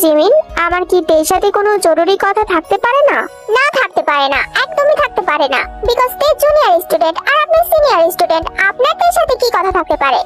Jimin, আমার কি তের সাথে কোনো জরুরি কথা থাকতে পারে না? না, থাকতে পারে না, একদমই থাকতে পারে না। বিকজ তে জুনিয়র স্টুডেন্ট আর আপনি সিনিয়র স্টুডেন্ট, আপনার তের সাথে কি কথা থাকতে পারে?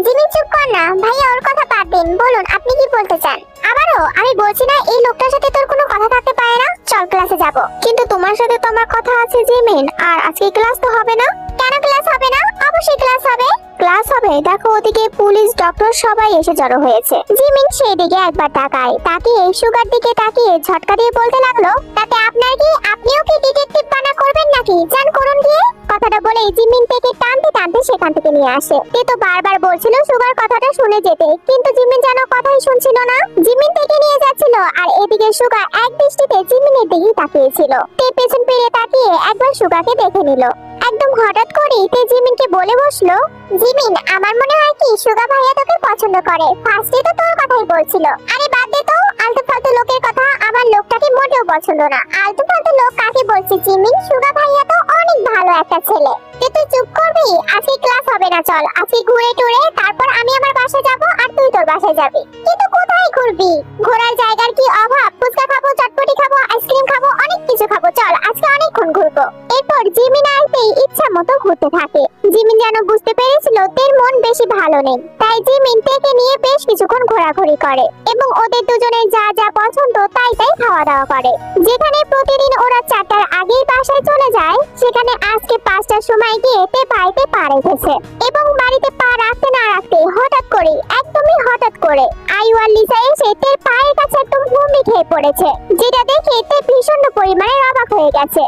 জিমিন চুপ কর না ভাইয়া, ওর কথা বাদ দিন, বলুন আপনি কি বলতে চান? আবারও আমি বলছি না এই লোকটার সাথে তোর কোনো কথা থাকতে পারে না। চল ক্লাসে যাব। কিন্তু তোমার সাথে তো আমার কথা আছে জিমিন, আর আজকে ক্লাস তো হবে না। কেন ক্লাস হবে না? অবশ্যই ক্লাস হবে। ক্লাস হবে, দেখো ওদিকে পুলিশ ডক্টর সবাই এসে জড়ো হয়েছে। জিমিন সেই দিকে একবার তাকায়, তাকিয়ে সুগার দিকে তাকিয়ে ঝটকা দিয়ে বলতে লাগলো, তাতে আপনার কি? আপনিও কি ডিটেকটিভ বানা করবেন নাকি? যান করুন গিয়ে। কথাটা বলেই জিমিন থেকে টানতে টানতে সেখান থেকে নিয়ে আসে। তে তো বারবার বলছিল সুগার কথাটা শুনে যেতে, কিন্তু জিমিন যেন কথাই শুনছিল না। জিমিন থেকে নিয়ে যাচ্ছিল আর এদিকে সুগার এক দৃষ্টিতে জিমিনের দিকেই তাকিয়েছিল। তে পেছন ফিরে তাকিয়ে একবার সুগাকে দেখে নিল। একদম হঠাৎ করেই তে জিমিনকে বলে বসলো, জিমিন আমার মনে হয় কি সুগা ভাইয়া তোকে পছন্দ করে। ফার্স্টে তো তোর কথাই বলছিল। আরে বাদ দে তো আলতু ফালতু লোকের কথা, আমার লোকটাকে মোটেও পছন্দ না। আলতু ফালতু লোক কাকে বলছিস জিমিন? সুগা ভাইয়া তো অনেক ভালো একটা ছেলে। তুই চুপ করবি? আজকে ক্লাস হবে না, চল আজকে ঘুরে টুরে তারপর আমি আমার বাসায় যাব আর তুই তোর বাসায় যাবি। কিন্তু কোথায় ঘুরবি? ঘোরার জায়গার কি অভাব? ফুচকা খাবো, চটপটি খাবো, আইসক্রিম খাবো, অনেক কিছু খাবো, চল আজকে অনেকক্ষণ ঘুরবো। এরপর জিমিন আসতেই ইচ্ছা মতো ঘুরতে থাকে। জিমিন যেন বুঝতে পেরেছিল তের মন বেশি ভালো নেই, তাই জিমিন তেকে নিয়ে বেশ কিছুক্ষণ ঘোরাঘুরি করে এবং ওদের দুজনের যা যা পছন্দ তাই তাই খাওয়া দাওয়া করে। যেখানে প্রতিদিন ওরা 4টার আগেই বাসায় চলে যায়, সেখানে আজকে 5টার সময় গিয়ে তে বাড়িতে পা রেখেছে এবং বাড়িতে পা রাখতে না রাখতে হঠাৎ করে, একদমই হঠাৎ করে আয়ু আর লিসা এসে তের পায়ের কাছে একদম হুমড়ি খেয়ে পড়েছে, যেটা দেখে তে ভীষণ পরিমাণে অবাক হয়ে গেছে।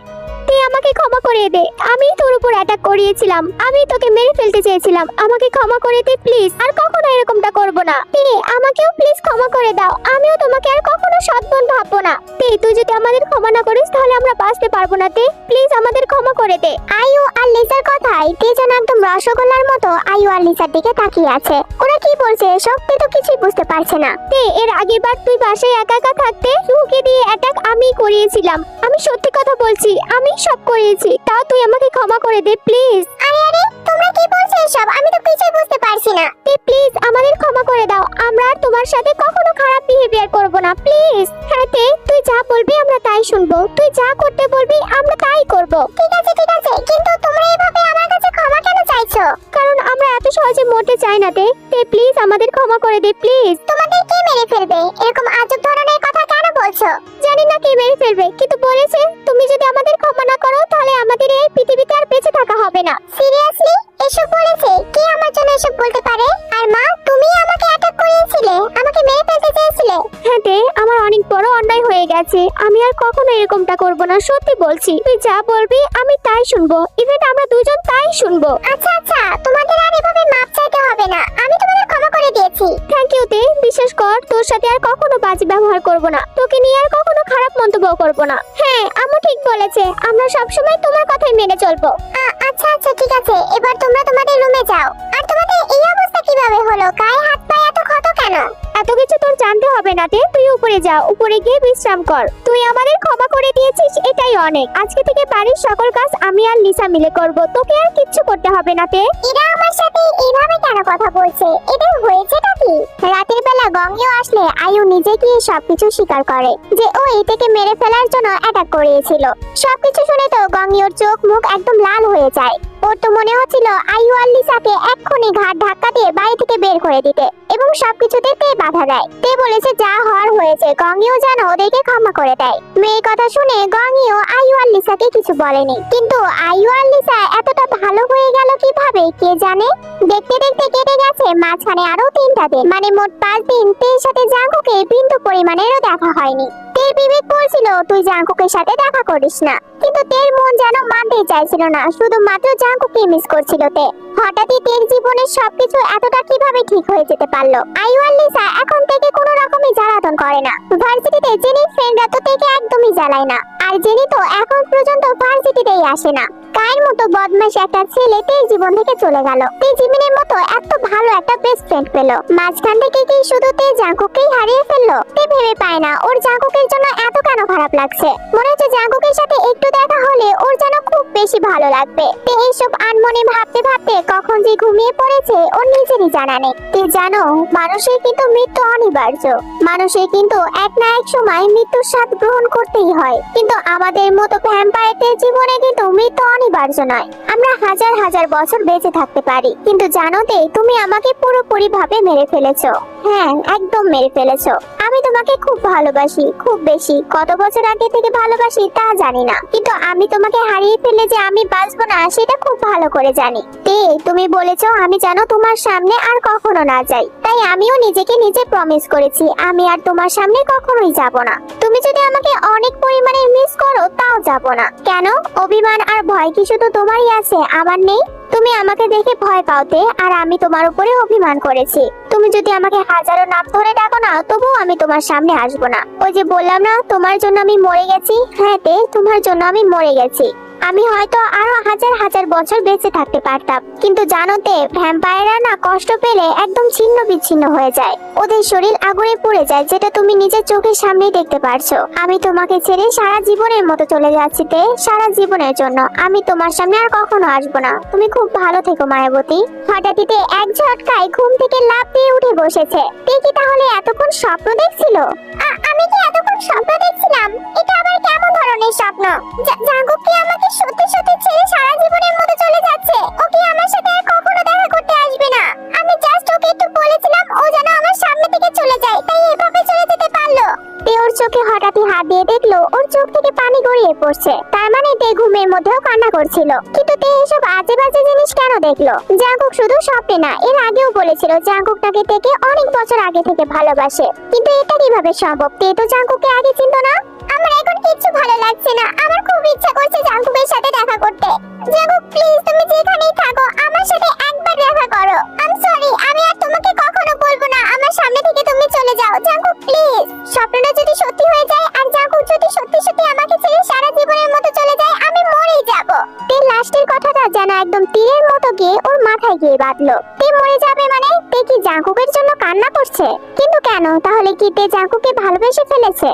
তুই আমাকে ক্ষমা করে দে, আমি তোর উপর অ্যাটাক করিয়েছিলাম, আমি তোকে মেরে ফেলতে চেয়েছিলাম, আমাকে ক্ষমা করে দে প্লিজ, আর কখনো এরকমটা করব না। আমাকেও প্লিজ ক্ষমা করে দাও, আমিও তোমাকে আর কখনো সৎবোন ভাববো না। তুই যদি আমাদের ক্ষমা না করিস তাহলে আমরা বাঁচতে পারবো না। প্লিজ আমাদের ক্ষমা করে দে। আয়ু আর লিসার কথাই তে যেন একদম রসগোল্লার মতো আয়ু আর লিসার দিকে তাকিয়ে আছে। ওরা কি বলছে এসব তে তো কিছুই বুঝতে পারছে না। এর আগের বার তুই বাসায় একা একা থাকতে রুকে দিয়ে অ্যাটাক আমি করিয়েছিলাম, আমি সত্যি কথা বলছি, আমি সব করিয়েছি, তাও তুই আমাকে ক্ষমা করে দে প্লিজ। আরে আরে তোমরা কি বলছো এসব? আমি তো কিছুই বুঝতে পারছি না। প্লিজ আমাদের ক্ষমা করে দাও, আমরা আর তোমার সাথে কখনো খারাপ বিহেভিয়ার করব না প্লিজ। হ্যাঁ তুই যা বলবি আমরা তাই শুনবো, তুই যা করতে বলবি আমরা তাই করব। ঠিক আছে ঠিক আছে, কিন্তু তোমরা এভাবে আমার কাছে ক্ষমা কেন চাইছো? কারণ আমরা এত সহজে মরতে চাই না। প্লিজ আমাদের ক্ষমা করে দে প্লিজ। তোমাদের কে মেরে ফেলবে? এরকম আজব ধরনের কথা কেন বলছো? জানি না কে মেরে ফেলবে, কিন্তু বলেছে তুমি যদি আমাদের ক্ষমা না করো তাহলে আমাদের এই পৃথিবীতে আর বেঁচে থাকা হবে না। সিরিয়াসলি এসব বলেছে? কে আমার জন্য এসব বলতে পারে? আর মা, তুমি আমাকে অ্যাটাক করিয়েছিলে, আমাকে মেরে ফেলতে চেয়েছিলে। হ্যাঁ আমার অনেক বড় অন্যায় হয়ে গেছে, আমি আর কখনো এরকমটা করব না, সত্যি বলছি। তুই যা বলবি আমি তাই শুনবো, ইভেন আমরা দুজন তাই শুনবো। আচ্ছা আচ্ছা, তোমাদের আর এভাবে মাপ চাইতে হবে না, আমি তোমাদের ক্ষমা করে দিয়েছি। থ্যাংক ইউ বিশ্বাস কর, তোর সাথে আর কখনো বাজে ব্যবহার করব না, তোকে নিয়ে আর কখনো খারাপ মন্তব্য করব না। হ্যাঁ আম্মু ঠিক বলেছে, আমরা সবসময় তোমার কথাই মেনে চলবো। আচ্ছা আচ্ছা ঠিক আছে, এবার তোমরা তোমাদের রুমে যাও। আর তোমাদের এই অবস্থা কিভাবে হলো? গায়ে হাত পায়ে এত ক্ষত কেন? এত কিছু তোর জানতে হবে না তুই উপরে যা, উপরে গিয়ে বিশ্রাম কর। তুই আমাদের ক্ষমা করে দিয়েছিস, এটাই অনেক। আজকে থেকে বাড়ির সকল কাজ আমি আর লিসা মিলে করব, তোকে আর কিচ্ছু করতে হবে না। এরা আমার সাথে এইভাবে কেন কথা বলছে? এদের হয়েছেটা কি? রাতের বেলা গঙ্গিও আসলে আয়ু নিজে গিয়ে সবকিছু স্বীকার করে যে ও এটাকে মেরে ফেলার জন্য অ্যাটাক করিয়েছিল। সবকিছু শুনে তো গঙ্গিওর চোখ মুখ একদম লাল হয়ে যায়। ওর তো মনে হচ্ছিল আয়ু আর লিসাকে এক্ষুনি ঘাট ধাক্কা দিয়ে বাড়ি থেকে বের করে দিতে এবং সবকিছুতে তে বাধা দেয়। তে বলেছে যা হওয়ার হয়েছে, গঙ্গিও যেন ওদেরকে ক্ষমা করে দেয়। মেয়ের কথা শুনে গঙ্গিও আয়ু আর লিসাকে কিছু বলেনি, কিন্তু আয়ু আর লিসা এতটা ভালো হয়ে গেল কিভাবে কে জানে। দেখতে দেখতে কেটে গেছে মাঝখানে আরো 3টা দিন, মানে মোট 5 দিন তের সাথে জাঙ্কুকে বিন্দু পরিমাণেরও দেখা হয়নি। তের বিবেক বলছিল তুই জাঙ্কুকের সাথে দেখা করিস না, কিন্তু তের মন যেন মানতেই চাইছিল না, শুধুমাত্র জাঙ্কুকে মিস করছিল তে। হঠাৎই তের জীবনের সবকিছু এতটা কিভাবে ঠিক হয়ে যেতে পারলো? আয়ু আর লিসা এখন থেকে কোনো রকমই জ্বালাতন করে না। ভার্সিটিতে জেনির ফ্রেন্ডরা তো তেকে একদমই জ্বালায় না, আর জেনি তো এখন পর্যন্ত ভার্সিটিতেই আসে না। কায়ের মতো বদমাশ একটা ছেলে তের জীবন থেকে চলে গেল। তে জিমিনের মতো এত ভালো একটা বেস্ট ফ্রেন্ড পেল, মাঝখান থেকে কি শুধু তে জাঙ্কুকেই হারিয়ে ফেললো? তে ভেবে ভেবে পায় না ওর জাঙ্কুকের জন্য এত কেন খারাপ লাগছে। মনে হচ্ছে জাঙ্কুকের সাথে একটু দেখা হলে ওর যেন খুব বেশি ভালো লাগবে। তে এইসব আনমনে ভাবতে ভাবতে কখন যে ঘুমিয়ে পড়েছে ওর নিজেরই জানা নেই। তে জানো, মানুষের কিন্তু মৃত্যু অনিবার্য। মানুষের কিন্তু এক না এক সময় মৃত্যুর স্বাদ গ্রহণ করতেই হয়, কিন্তু আমাদের মতো ভ্যাম্পায়ারদের জীবনে কিন্তু মৃত্যু অনিবার্য নয়। আমরা হাজার হাজার বছর বেঁচে থাকতে পারি, কিন্তু জানো তে, তুমি আমাকে পুরোপুরি ভাবে মেরে ফেলেছো। হ্যাঁ, একদম মেরে ফেলেছো। আমি তোমাকে খুব ভালোবাসি, খুব বেশি। কত বছর আগে থেকে ভালোবাসি তা জানি না, কিন্তু আমি তোমাকে হারিয়ে ফেললে যে আমি বাঁচবো না সেটা খুব ভালো করে জানি। তে, তুমি বলেছো আমি যেন তোমার সামনে আর কখনো না যাই, তাই আমিও নিজেকে নিজে প্রমিস করেছি আমি আর তোমার সামনে কখনোই যাব না। তুমি যদি আমাকে অনেক পরিমাণে মিস করো তাও যাব না। কেন? অভিমান আর ভয় কি শুধু তোমারই আছে, আমার নেই? তুমি আমাকে দেখে ভয় পাওতে আর আমি তোমার উপরে অভিমান করেছি। তুমি যদি আমাকে হাজারো নাম ধরে ডাকো না, তবুও আমি তোমার সামনে আসবো না। ওই যে বললাম না তোমার জন্য আমি মরে গেছি। হ্যাঁ তে, তোমার জন্য আমি মরে গেছি। আমি হয়তো আরো হাজার হাজার বছর বেঁচে থাকতে পারতাম, কিন্তু জানো তে, ভ্যাম্পায়াররা না কষ্ট পেলে একদম ছিন্ন বিচ্ছিন্ন হয়ে যায়। ওদের শরীর আগুনে পুড়ে যায়, যেটা তুমি নিজের চোখের সামনেই দেখতে পারছো। আমি তোমাকে ছেড়ে সারা জীবনের মতো চলে যাচ্ছি তে, সারা জীবনের জন্য। আমি তোমার সামনে আর কখনো আসবো না। তুমি খুব ভালো থেকো মায়াবতী। হঠাৎই তে এক ঝটকায় ঘুম থেকে লাফ দিয়ে উঠে বসেছে। তে কি তাহলে এতক্ষণ স্বপ্ন দেখছিল? আমি কি এতক্ষণ স্বপ্ন দেখছিলাম? এটা আবার কেমন ধরনের স্বপ্ন? জাঙ্কুক কি আমাকে সত্যি সত্যি ছেড়ে সারা জীবনের মতো চলে যাচ্ছে? ও কি আমার সাথে আর কখনো দেখা করতে আসবে না? আমি জাস্ট ওকে একটু বলেছিলাম ও যেন আমার সামনে থেকে চলে যায়, তাই এভাবে চলে যেতে পারলো। তে ওর চোখে হঠাৎই হাত দিয়ে দেখলো ওর চোখ থেকে পানি গড়িয়ে পড়ছে। তার মানে তে ঘুমের মধ্যেও কান্না করছিল। কিন্তু তে এসব আজে বাজে জিনিস কেন দেখলো? জাঙ্কুক শুধু স্বপ্নে না, এর আগেও বলেছিল জাঙ্কুক তাকে থেকে অনেক বছর আগে থেকে ভালোবাসে। কিন্তু এটা কিভাবে সম্ভব? তে তো জাঙ্কুককে আগে চিনতো না। আমার এখন কিচ্ছু ভালো লাগছে না। আমার খুব ইচ্ছা করছে জাঙ্কুকের সাথে দেখা করতে। জাঙ্কুক প্লিজ, তুমি যেখানেই থাকো আমার সাথে একবার দেখা করো। আই এম সরি, আমি আর তোমাকে কখনো বলবো না আমার সামনে থেকে তুমি চলে যাও। Jungkook please. স্বপ্নটা যদি সত্যি হয়ে যায় আর জাঙ্কুক যদি সত্যি সত্যি আমাকে ছেড়ে সারা জীবনের মতো চলে যায়, আমি মরেই যাব। তে লাস্টের কথাটা যেন একদম তীরের মতো গিয়ে ওর মাথায় গিয়ে বাঁধলো। তে মরে যাবে মানে? তে কি জাঙ্কুকের জন্য কান্না করছে? কিন্তু কেন? তাহলে কি তে জাঙ্কুককে ভালোবেসে ফেলেছে?